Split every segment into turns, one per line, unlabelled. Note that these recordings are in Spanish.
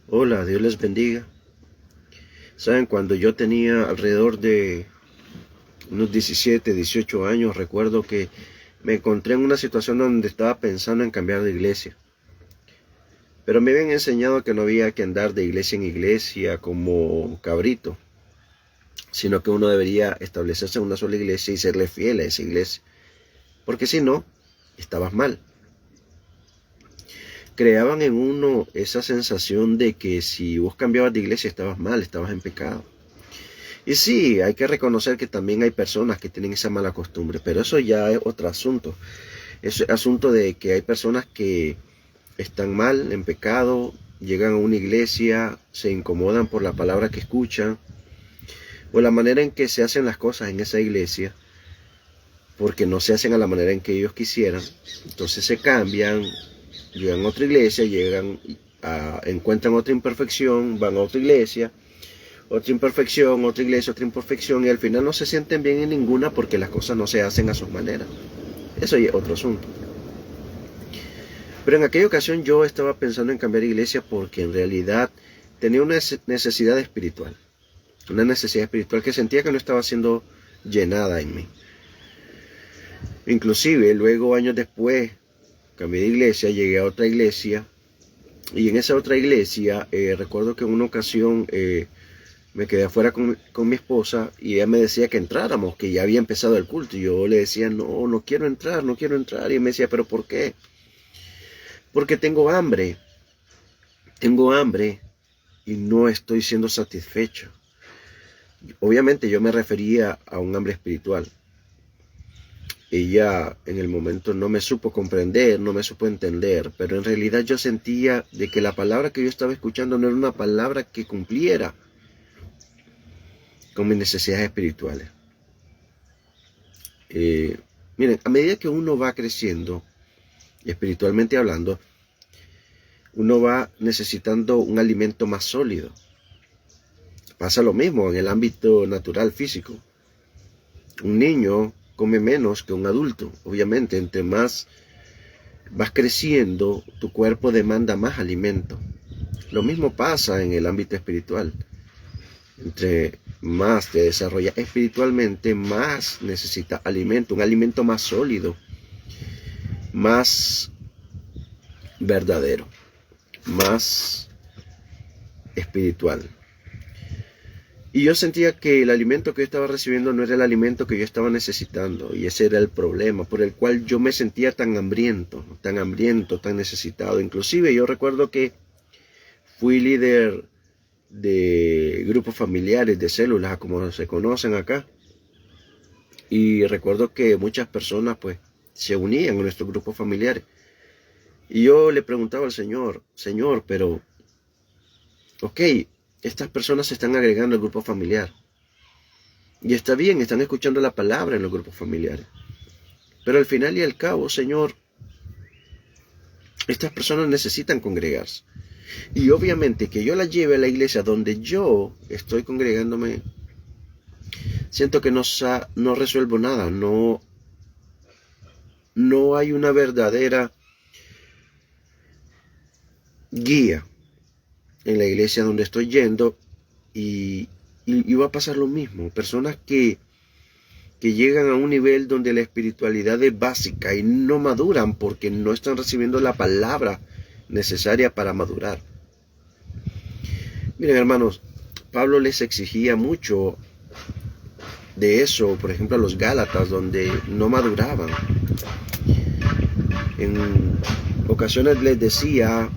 Hola, Dios les bendiga. Saben, cuando yo tenía alrededor de unos 17, 18 años, recuerdo que me encontré en una situación donde estaba pensando en cambiar de iglesia. Pero me habían enseñado que no había que andar de iglesia en iglesia como cabrito, sino que uno debería establecerse en una sola iglesia y serle fiel a esa iglesia. Porque si no, estabas mal. Creaban en uno esa sensación de que si vos cambiabas de iglesia estabas mal, estabas en pecado. Y sí, hay que reconocer que también hay personas que tienen esa mala costumbre, pero eso ya es otro asunto. Es asunto de que hay personas que están mal, en pecado, llegan a una iglesia, se incomodan por la palabra que escuchan, o la manera en que se hacen las cosas en esa iglesia, porque no se hacen a la manera en que ellos quisieran. Entonces se cambian, llegan a otra iglesia, encuentran otra imperfección, van a otra imperfección, otra iglesia, otra imperfección, y al final no se sienten bien en ninguna porque las cosas no se hacen a su manera. Eso ya es otro asunto. Pero en aquella ocasión yo estaba pensando en cambiar de iglesia porque en realidad tenía una necesidad espiritual. Una necesidad espiritual que sentía que no estaba siendo llenada en mí. Inclusive luego, años después, cambié de iglesia, llegué a otra iglesia, y en esa otra iglesia recuerdo que en una ocasión me quedé afuera con mi esposa y ella me decía que entráramos, que ya había empezado el culto. Y yo le decía, no, no quiero entrar, no quiero entrar. Y ella me decía, ¿pero por qué? Porque tengo hambre y no estoy siendo satisfecho. Obviamente yo me refería a un hambre espiritual. Ella en el momento no me supo comprender, no me supo entender, pero en realidad yo sentía de que la palabra que yo estaba escuchando no era una palabra que cumpliera con mis necesidades espirituales. Miren, a medida que uno va creciendo, espiritualmente hablando, uno va necesitando un alimento más sólido. Pasa lo mismo en el ámbito natural, físico. Un niño come menos que un adulto. Obviamente, entre más vas creciendo, tu cuerpo demanda más alimento. Lo mismo pasa en el ámbito espiritual. Entre más te desarrollas espiritualmente, más necesitas alimento, un alimento más sólido, más verdadero, más espiritual. Y yo sentía que el alimento que yo estaba recibiendo no era el alimento que yo estaba necesitando, y ese era el problema por el cual yo me sentía tan hambriento, tan necesitado. Inclusive yo recuerdo que fui líder de grupos familiares, de células, como se conocen acá, y recuerdo que muchas personas pues se unían a nuestros grupos familiares. Y yo le preguntaba al Señor, pero, ok, estas personas se están agregando al grupo familiar. Y está bien, están escuchando la palabra en los grupos familiares. Pero al final y al cabo, Señor, estas personas necesitan congregarse. Y obviamente que yo las lleve a la iglesia donde yo estoy congregándome, siento que no resuelvo nada, no hay una verdadera guía en la iglesia donde estoy yendo, y va a pasar lo mismo. Personas que llegan a un nivel donde la espiritualidad es básica y no maduran porque no están recibiendo la palabra necesaria para madurar. Miren, hermanos, Pablo les exigía mucho de eso, por ejemplo a los Gálatas, donde no maduraban. En ocasiones les decía,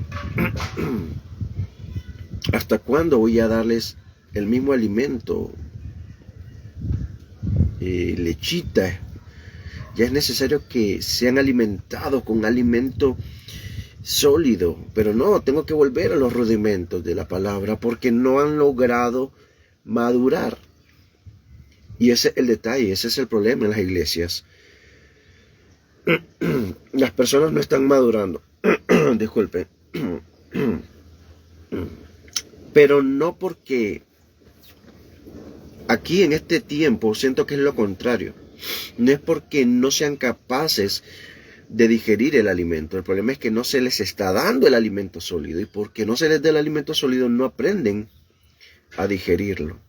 ¿hasta cuándo voy a darles el mismo alimento? Lechita. Ya es necesario que sean alimentados con alimento sólido, pero no, tengo que volver a los rudimentos de la palabra porque no han logrado madurar. Y ese es el detalle, ese es el problema en las iglesias. Las personas no están madurando. Disculpe. Pero no porque aquí en este tiempo siento que es lo contrario. No es porque no sean capaces de digerir el alimento. El problema es que no se les está dando el alimento sólido, y porque no se les da el alimento sólido no aprenden a digerirlo.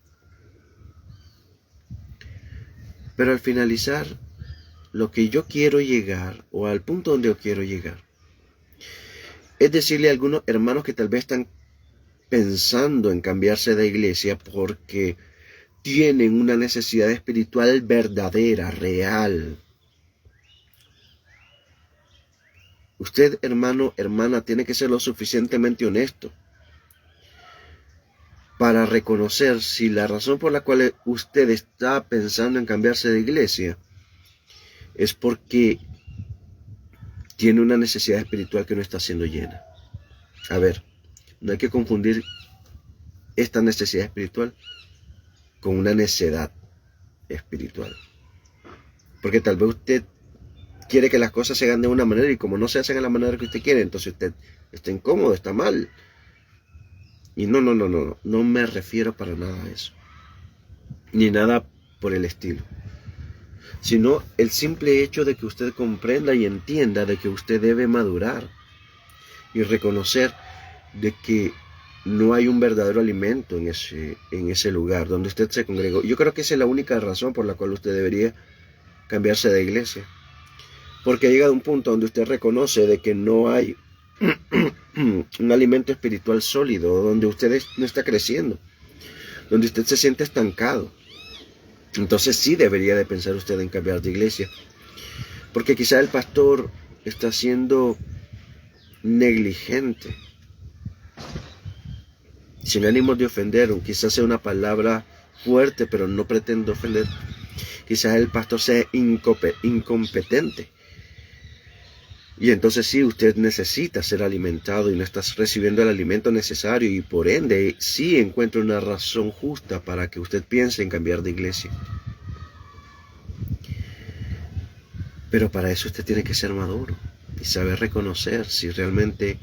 Pero al finalizar, lo que yo quiero llegar, o al punto donde yo quiero llegar, es decirle a algunos hermanos que tal vez están pensando en cambiarse de iglesia porque tienen una necesidad espiritual verdadera, real. Usted, hermano, hermana, tiene que ser lo suficientemente honesto para reconocer si la razón por la cual usted está pensando en cambiarse de iglesia es porque tiene una necesidad espiritual que no está siendo llena. A ver, no hay que confundir esta necesidad espiritual con una necedad espiritual. Porque tal vez usted quiere que las cosas se hagan de una manera y como no se hacen de la manera que usted quiere, entonces usted está incómodo, está mal. Y no me refiero para nada a eso. Ni nada por el estilo. Sino el simple hecho de que usted comprenda y entienda de que usted debe madurar y reconocer de que no hay un verdadero alimento en ese lugar donde usted se congregó. Yo creo que esa es la única razón por la cual usted debería cambiarse de iglesia. Porque ha llegado un punto donde usted reconoce de que no hay un alimento espiritual sólido, donde usted no está creciendo, donde usted se siente estancado. Entonces sí debería de pensar usted en cambiar de iglesia. Porque quizá el pastor está siendo negligente. Sin ánimo de ofender, o quizás sea una palabra fuerte, pero no pretendo ofender. Quizás el pastor sea incompetente. Y entonces sí, usted necesita ser alimentado y no está recibiendo el alimento necesario, y por ende sí encuentra una razón justa para que usted piense en cambiar de iglesia. Pero para eso usted tiene que ser maduro y saber reconocer si realmente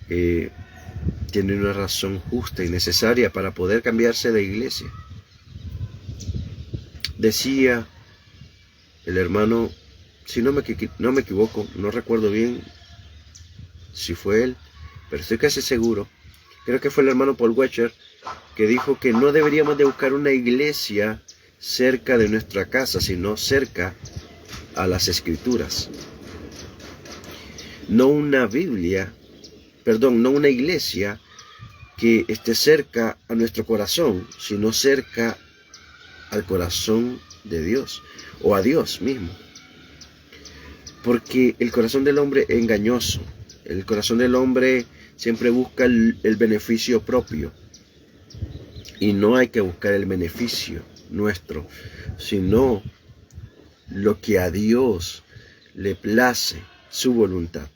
tiene una razón justa y necesaria para poder cambiarse de iglesia. Decía el hermano, si no me equivoco, no recuerdo bien si fue él, pero estoy casi seguro, creo que fue el hermano Paul Washer, que dijo que no deberíamos de buscar una iglesia cerca de nuestra casa, sino cerca a las Escrituras. No una iglesia que esté cerca a nuestro corazón, sino cerca al corazón de Dios, o a Dios mismo. Porque el corazón del hombre es engañoso. El corazón del hombre siempre busca el beneficio propio. Y no hay que buscar el beneficio nuestro, sino lo que a Dios le place, su voluntad.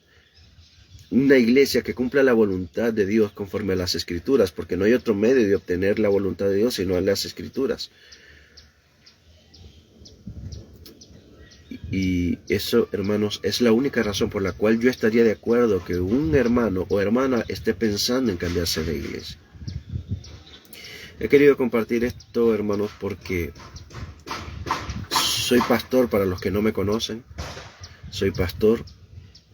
Una iglesia que cumpla la voluntad de Dios conforme a las Escrituras, porque no hay otro medio de obtener la voluntad de Dios sino en las Escrituras. Y eso, hermanos, es la única razón por la cual yo estaría de acuerdo que un hermano o hermana esté pensando en cambiarse de iglesia. He querido compartir esto, hermanos, porque soy pastor. Para los que no me conocen, soy pastor.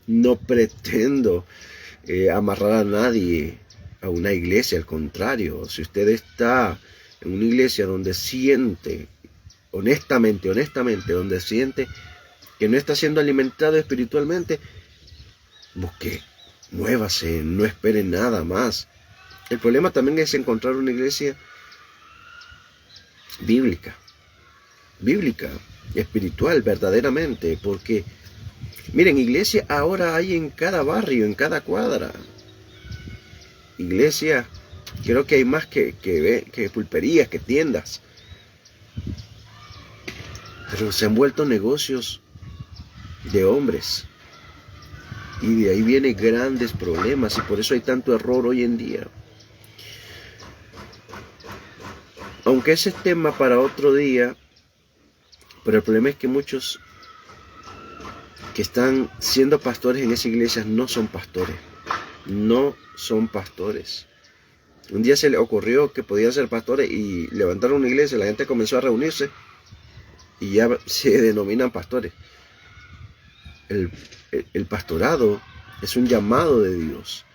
No pretendo amarrar a nadie a una iglesia, al contrario. Si usted está en una iglesia donde siente, honestamente, donde siente que no está siendo alimentado espiritualmente, busque, muévase, no espere nada más. El problema también es encontrar una iglesia bíblica, espiritual, verdaderamente, porque miren, iglesia ahora hay en cada barrio, en cada cuadra. Iglesia, creo que hay más que pulperías, que tiendas. Pero se han vuelto negocios de hombres. Y de ahí vienen grandes problemas, y por eso hay tanto error hoy en día. Aunque ese es tema para otro día, pero el problema es que muchos que están siendo pastores en esas iglesias no son pastores. No son pastores. Un día se le ocurrió que podían ser pastores y levantaron una iglesia, la gente comenzó a reunirse y ya se denominan pastores. El, el pastorado es un llamado de Dios.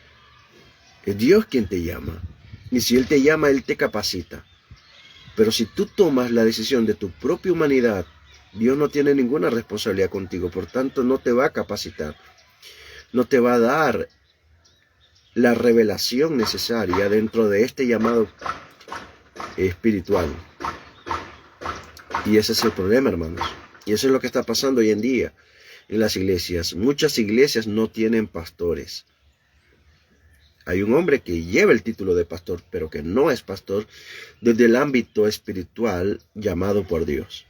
Es Dios quien te llama. Y si Él te llama, Él te capacita. Pero si tú tomas la decisión de tu propia humanidad, Dios no tiene ninguna responsabilidad contigo. Por tanto, no te va a capacitar. No te va a dar la revelación necesaria dentro de este llamado espiritual. Y ese es el problema, hermanos. Y eso es lo que está pasando hoy en día en las iglesias. Muchas iglesias no tienen pastores. Hay un hombre que lleva el título de pastor, pero que no es pastor desde el ámbito espiritual llamado por Dios.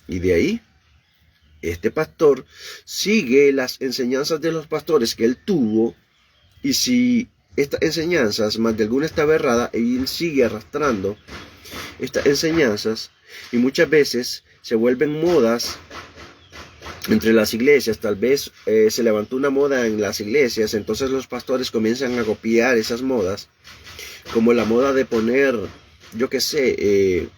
Y de ahí, este pastor sigue las enseñanzas de los pastores que él tuvo, y si estas enseñanzas, más de alguna estaba errada, él sigue arrastrando estas enseñanzas, y muchas veces se vuelven modas entre las iglesias. Tal vez se levantó una moda en las iglesias, entonces los pastores comienzan a copiar esas modas, como la moda de poner, yo qué sé,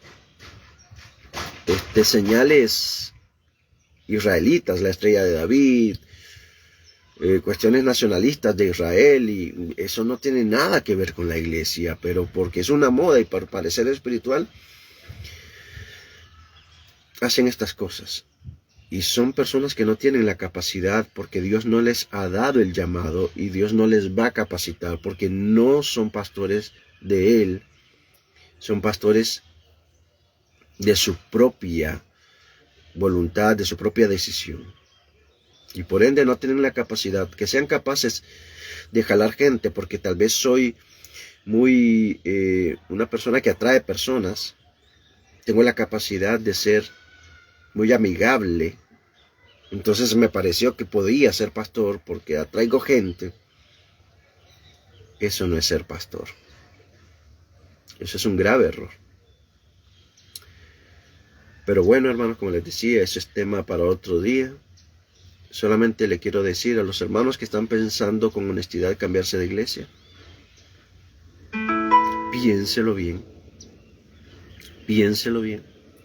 señales israelitas, la estrella de David, cuestiones nacionalistas de Israel, y eso no tiene nada que ver con la iglesia, pero porque es una moda y por parecer espiritual, hacen estas cosas. Y son personas que no tienen la capacidad porque Dios no les ha dado el llamado y Dios no les va a capacitar porque no son pastores de Él, son pastores de su propia voluntad, de su propia decisión. Y por ende no tienen la capacidad, que sean capaces de jalar gente, porque tal vez soy muy una persona que atrae personas, tengo la capacidad de ser muy amigable. Entonces me pareció que podía ser pastor porque atraigo gente. Eso no es ser pastor. Eso es un grave error. Pero bueno, hermanos, como les decía, eso es tema para otro día. Solamente le quiero decir a los hermanos que están pensando con honestidad cambiarse de iglesia, piénselo bien. Piénselo bien.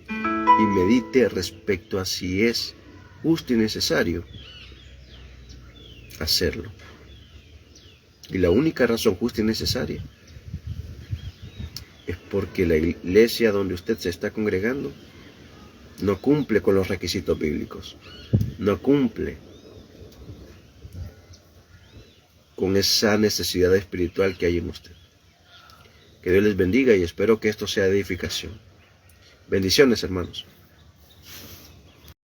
Y medite respecto a si es justo y necesario hacerlo. Y la única razón justa y necesaria es porque la iglesia donde usted se está congregando no cumple con los requisitos bíblicos, no cumple con esa necesidad espiritual que hay en usted. Que Dios les bendiga y espero que esto sea edificación. Bendiciones, hermanos.